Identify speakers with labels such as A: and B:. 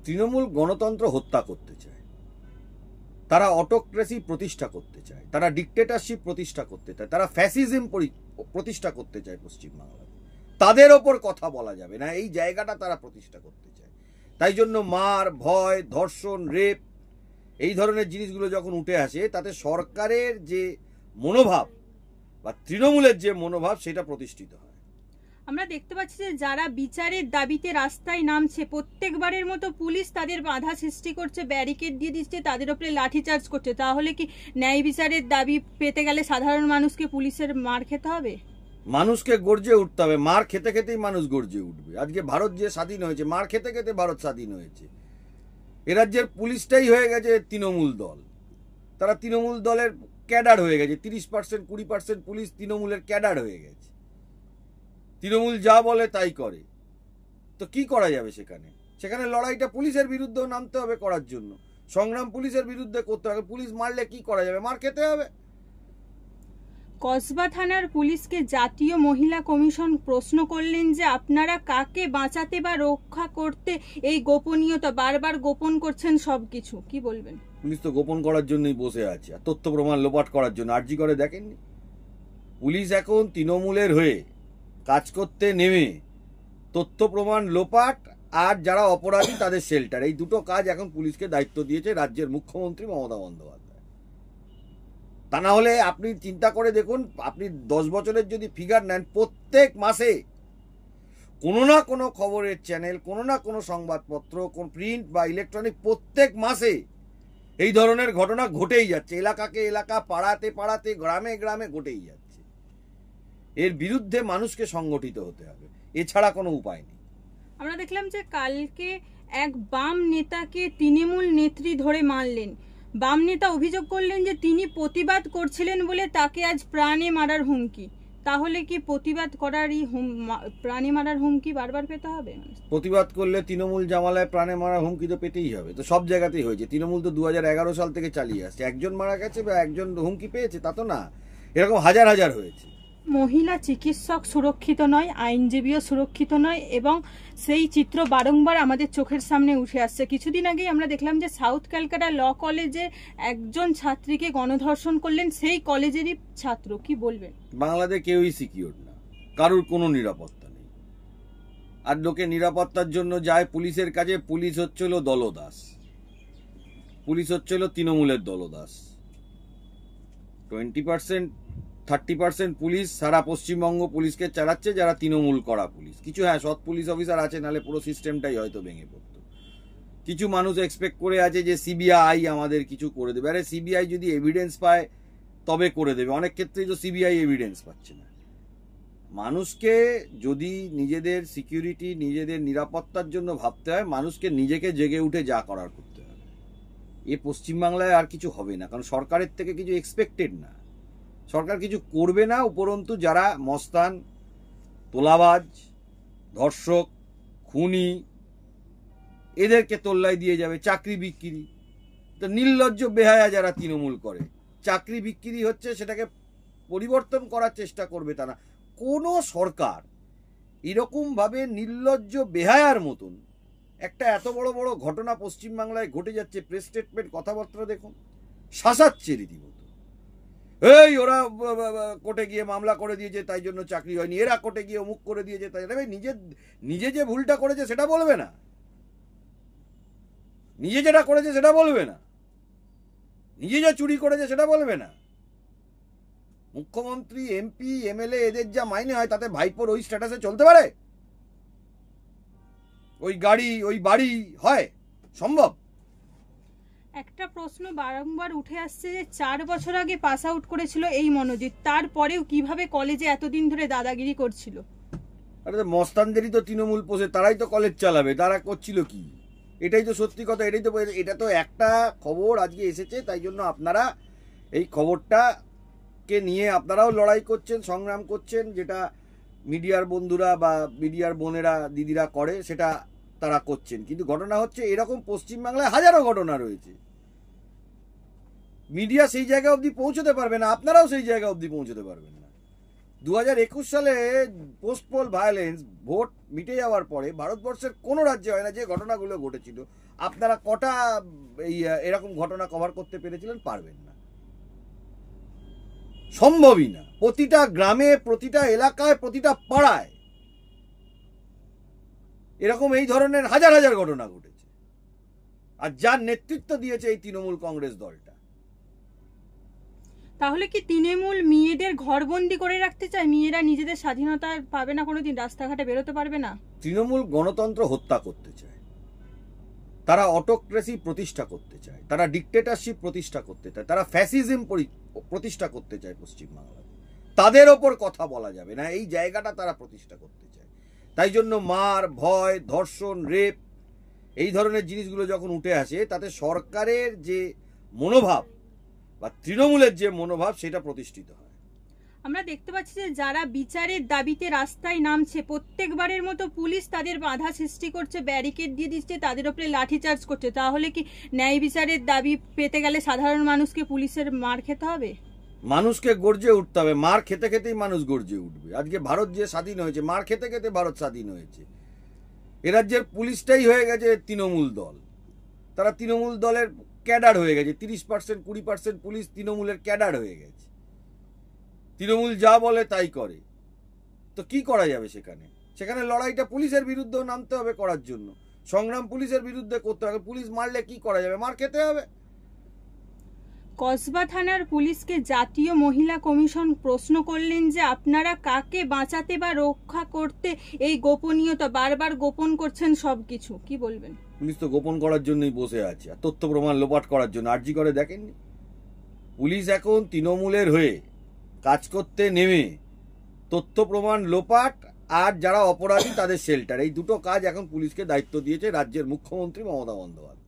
A: তৃণমূল গণতন্ত্র হত্যা করতে চায়, তারা অটোক্রেসি প্রতিষ্ঠা করতে চায়, তারা ডিক্টেটরশিপ প্রতিষ্ঠা করতে চায়, তারা ফ্যাসিজম প্রতিষ্ঠা করতে চায় পশ্চিমবাংলায়। তাদের ওপর কথা বলা যাবে না, এই জায়গাটা তারা প্রতিষ্ঠা করতে চায়। তাই জন্য মার, ভয়, ধর্ষণ, রেপ এই ধরনের জিনিসগুলো যখন উঠে আসে, তাতে সরকারের যে মনোভাব বা তৃণমূলের যে মনোভাব সেটা প্রতিষ্ঠিত হয়।
B: আমরা দেখতে পাচ্ছি যে যারা বিচারের দাবিতে রাস্তায় নামছে, প্রত্যেকবারের মতো পুলিশ তাদের বাধা সৃষ্টি করছে, ব্যারিকেড দিয়ে দিচ্ছে, তাদের উপরে লাঠিচার্জ করছে। তাহলে কি ন্যায় বিচারের দাবি পেতে গেলে সাধারণ মানুষকে পুলিশের মার খেতে হবে?
A: মানুষকে গর্জে উঠতে হবে, মার খেতে খেতেই মানুষ গর্জে উঠবে। আজকে ভারত যে স্বাধীন হয়েছে, মার খেতে খেতে ভারত স্বাধীন হয়েছে। এ রাজ্যের পুলিশটাই হয়ে গেছে তৃণমূল দল, তারা তৃণমূল দলের ক্যাডার হয়ে গেছে। 30% 20% পুলিশ তৃণমূলের ক্যাডার হয়ে গেছে। তৃণমূল যা বলে তাই করে। তো কি করা যাবে সেখানে? সেখানে লড়াইটা পুলিশের বিরুদ্ধেও নামতে হবে করার জন্য, সংগ্রাম পুলিশের বিরুদ্ধে করতে হবে। পুলিশ মারলে কি করা যাবে? মার খেতে হবে।
B: কসবা থানার পুলিশকে জাতীয় মহিলা কমিশন প্রশ্ন করলেন যে আপনারা কাকে বাঁচাতে বা রক্ষা করতে এই গোপনীয়তা বারবার গোপন করছেন সবকিছু, কি বলবেন?
A: পুলিশ তো গোপন করার জন্যই বসে আছে, আর তথ্য প্রমাণ লোপাট করার জন্য। আরজি করে দেখেননি? পুলিশ এখন তৃণমূলের হয়ে কাজ করতে নেমে তথ্য প্রমাণ লোপাট আর যারা অপরাধী তাদের শেল্টার, এই দুটো কাজ এখন পুলিশকে দায়িত্ব দিয়েছে রাজ্যের মুখ্যমন্ত্রী মমতা বন্দ্যোপাধ্যায়। তা না হলে আপনি চিন্তা করে দেখুন, আপনি 10 বছরের যদি ফিগার নেন, প্রত্যেক মাসে কোনো না কোনো খবরের চ্যানেল, কোনো না কোনো সংবাদপত্র, কোন প্রিন্ট বা ইলেকট্রনিক, প্রত্যেক মাসে এই ধরনের ঘটনা ঘটেই যাচ্ছে। এলাকাকে এলাকা, পাড়াতে পাড়াতে, গ্রামে গ্রামে ঘটেই যাচ্ছে। এর বিরুদ্ধে মানুষকে সংগঠিত হতে হবে, এছাড়া কোনো উপায় নেই।
B: আমরা দেখলাম যে কালকে এক বাম নেতাকে তৃণমূল নেত্রী ধরে মারলেন। বাম নেতা অভিযোগ করলেন যে তিনি প্রতিবাদ করছিলেন বলে তাকে আজ প্রাণে মারার হুমকি। তাহলে কি প্রতিবাদ করারই প্রাণে মারার হুমকি বারবার পেতে হবে?
A: প্রতিবাদ করলে তৃণমূল জামালায় প্রাণে মারা হুমকি তো পেতেই হবে। তো সব জায়গাতেই হয়েছে। তৃণমূল তো 2011 সাল থেকে চালিয়ে আসছে। একজন মারা গেছে বা একজন হুমকি পেয়েছে তা তো না, এরকম হাজার হাজার হয়েছে।
B: মহিলা চিকিৎসক সুরক্ষিত নয়, আইনজীবীও সুরক্ষিত নয়, এবং সেই চিত্র বারংবার আমাদের চোখের সামনে উঠে আসছে। কিছুদিন আগেই আমরা দেখলাম যে সাউথ ক্যালকাটা ল কলেজে একজন ছাত্রীকে গণধর্ষণ করলেন সেই কলেজেরই ছাত্র, কি বলবেন?
A: বাংলাদেশে কেউই সিকিউর না, কারোর কোনো নিরাপত্তা নেই। আর লোকে নিরাপত্তার জন্য যায় পুলিশের কাছে। পুলিশ হচ্ছিল দলদাস, পুলিশ হচ্ছিল তৃণমূলের দলদাস। 20% 30% পুলিশ সারা পশ্চিমবঙ্গ পুলিশকে চালাচ্ছে, যারা তৃণমূল করা পুলিশ। কিছু সৎ পুলিশ অফিসার আছে, নাহলে পুরো সিস্টেমটাই হয়তো ভেঙে পড়তো। কিছু মানুষ এক্সপেক্ট করে আছে যে সিবিআই আমাদের কিছু করে দেবে। আরে সিবিআই যদি এভিডেন্স পায় তবে করে দেবে, অনেক ক্ষেত্রেই তো সিবিআই এভিডেন্স পাচ্ছে না। মানুষকে যদি নিজেদের সিকিউরিটি, নিজেদের নিরাপত্তার জন্য ভাবতে হয়, মানুষকে নিজেকে জেগে উঠে যা করার করতে হবে। এ পশ্চিমবাংলায় আর কিছু হবে না, কারণ সরকারের থেকে কিছু এক্সপেক্টেড না। সরকার কিছু করবে না, উপরন্তু যারা মস্তান, তোলাবাজ, ধর্ষক, খুনি, এদেরকে তোল্লাই দিয়ে যাবে। চাকরি বিক্রি, তো নির্লজ্জ বেহায়া যারা তৃণমূল করে, চাকরি বিক্রি হচ্ছে, সেটাকে পরিবর্তন করার চেষ্টা করবে তারা। কোনো সরকার এরকমভাবে নির্লজ্জ বেহায়ার মতন একটা এত বড় বড় ঘটনা পশ্চিমবাংলায় ঘটে যাচ্ছে, প্রেস স্টেটমেন্ট, কথাবার্তা দেখুন, শাসাচ্ছে রীতিমতো। এই ওরা কোর্টে গিয়ে মামলা করে দিয়েছে তাই জন্য চাকরি হয়নি, এরা কোর্টে গিয়ে অমুক করে দিয়েছে তাই। নিজে যে ভুলটা করেছে সেটা বলবে না, নিজে যেটা করেছে সেটা বলবে না, নিজে যা চুরি করেছে সেটা বলবে না। মুখ্যমন্ত্রী, এমপি, এমএলএ এদের যা মাইনে হয় তাতে ভাইপোর ওই স্ট্যাটাসে চলতে পারে? ওই গাড়ি, ওই বাড়ি হয় সম্ভব?
B: একটা প্রশ্ন বারংবার উঠে আসছে যে 4 বছর আগে পাস আউট করেছিল এই মনোজিৎ, তারপরেও কিভাবে কলেজে এতদিন ধরে দাদাগিরি করছিল?
A: আরে মস্তানদেরই তো তৃণমূল পোষে, তারাই তো কলেজ চালাবে, তারা করছিল কি? এটাই তো সত্যি কথা। এটা তো একটা খবর আজকে এসেছে, তাই জন্য আপনারা এই খবরটাকে নিয়ে আপনারাও লড়াই করছেন, সংগ্রাম করছেন। যেটা মিডিয়ার বন্ধুরা বা মিডিয়ার বোনেরা, দিদিরা করে সেটা তারা করছেন। কিন্তু ঘটনা হচ্ছে এরকম পশ্চিমবাংলায় হাজারো ঘটনা রয়েছে। মিডিয়া সেই জায়গা অবধি পৌঁছতে পারবে না, আপনারাও সেই জায়গা অবধি পৌঁছতে পারবেন না। 2021 সালে পোস্ট পোল ভায়োলেন্স ভোট মিটে যাওয়ার পরে ভারতবর্ষের কোনো রাজ্যে হয় না যে ঘটনাগুলো ঘটেছিল। আপনারা কটা এরকম ঘটনা কভার করতে পেরেছিলেন? পারবেন না, সম্ভবই না। প্রতিটা গ্রামে, প্রতিটা এলাকায়, প্রতিটা পাড়ায় এরকম এই ধরনের হাজার হাজার ঘটনা ঘটেছে। আর যার নেতৃত্ব দিয়েছে এই তৃণমূল কংগ্রেস দলটা।
B: তাহলে কি তৃণমূল মেয়েদের ঘরবন্দি করে রাখতে চায়? মেয়েরা নিজেদের স্বাধীনতা পাবে না, কোনোদিন রাস্তাঘাটে বেরোতে পারবে না?
A: তৃণমূল গণতন্ত্র হত্যা করতে চায়, তারা অটোক্রেসি প্রতিষ্ঠা করতে চায়, তারা ডিক্টেটরশিপ প্রতিষ্ঠা করতে চায়, তারা ফ্যাসিজম প্রতিষ্ঠা করতে চায় পশ্চিমবাংলায়। তাদের ওপর কথা বলা যাবে না, এই জায়গাটা তারা প্রতিষ্ঠা করতে চায়। তাই জন্য মার, ভয়, ধর্ষণ, রেপ এই ধরনের জিনিসগুলো যখন উঠে আসে, তাতে সরকারের যে মনোভাব বা তৃণমূলের যে মনোভাব সেটা প্রতিষ্ঠিত হয়।
B: আমরা দেখতে পাচ্ছি যে যারা বিচারের দাবিতে রাস্তায় নামছে, প্রত্যেকবারের মতো পুলিশ তাদের বাধা সৃষ্টি করছে, ব্যারিকেড দিয়ে দিচ্ছে, তাদের উপরে লাঠিচার্জ করছে। তাহলে কি ন্যায় বিচারের দাবি পেতে গেলে সাধারণ মানুষকে পুলিশের মার খেতে হবে?
A: মানুষকে গর্জে উঠতে হবে। মার খেতে খেতেই মানুষ গর্জে উঠবে। আজকে ভারত যে স্বাধীন হয়েছে, মার খেতে খেতে ভারত স্বাধীন হয়েছে। এ রাজ্যের পুলিশটাই হয়ে গেছে তৃণমূল দল। তারা তৃণমূল দলের ক্যাডার হয়ে গেছে। 30% 20% পুলিশ তৃণমূলের ক্যাডার হয়ে গেছে। তৃণমূল যা বলে তাই করে। তো কি করা যাবে সেখানে? সেখানে লড়াইটা পুলিশের বিরুদ্ধেও নামতে হবে করার জন্য, সংগ্রাম পুলিশের বিরুদ্ধে করতে হবে। পুলিশ মারলে কি করা যাবে? মার খেতে হবে।
B: কসবা থানার পুলিশকে জাতীয় মহিলা কমিশন প্রশ্ন করলেন যে আপনারা কাকে বাঁচাতে বা রক্ষা করতে এই গোপনীয়তা বারবার গোপন করছেন সবকিছু, কি বলবেন?
A: পুলিশ তো গোপন করার জন্যই বসে আছে, আর তথ্য প্রমাণ লোপাট করার জন্য। আরজি করে দেখেননি? পুলিশ এখন তৃণমূলের হয়ে কাজ করতে নেমে তথ্য প্রমাণ লোপাট আর যারা অপরাধী তাদের শেল্টার, এই দুটো কাজ এখন পুলিশকে দায়িত্ব দিয়েছে রাজ্যের মুখ্যমন্ত্রী মমতা বন্দ্যোপাধ্যায়।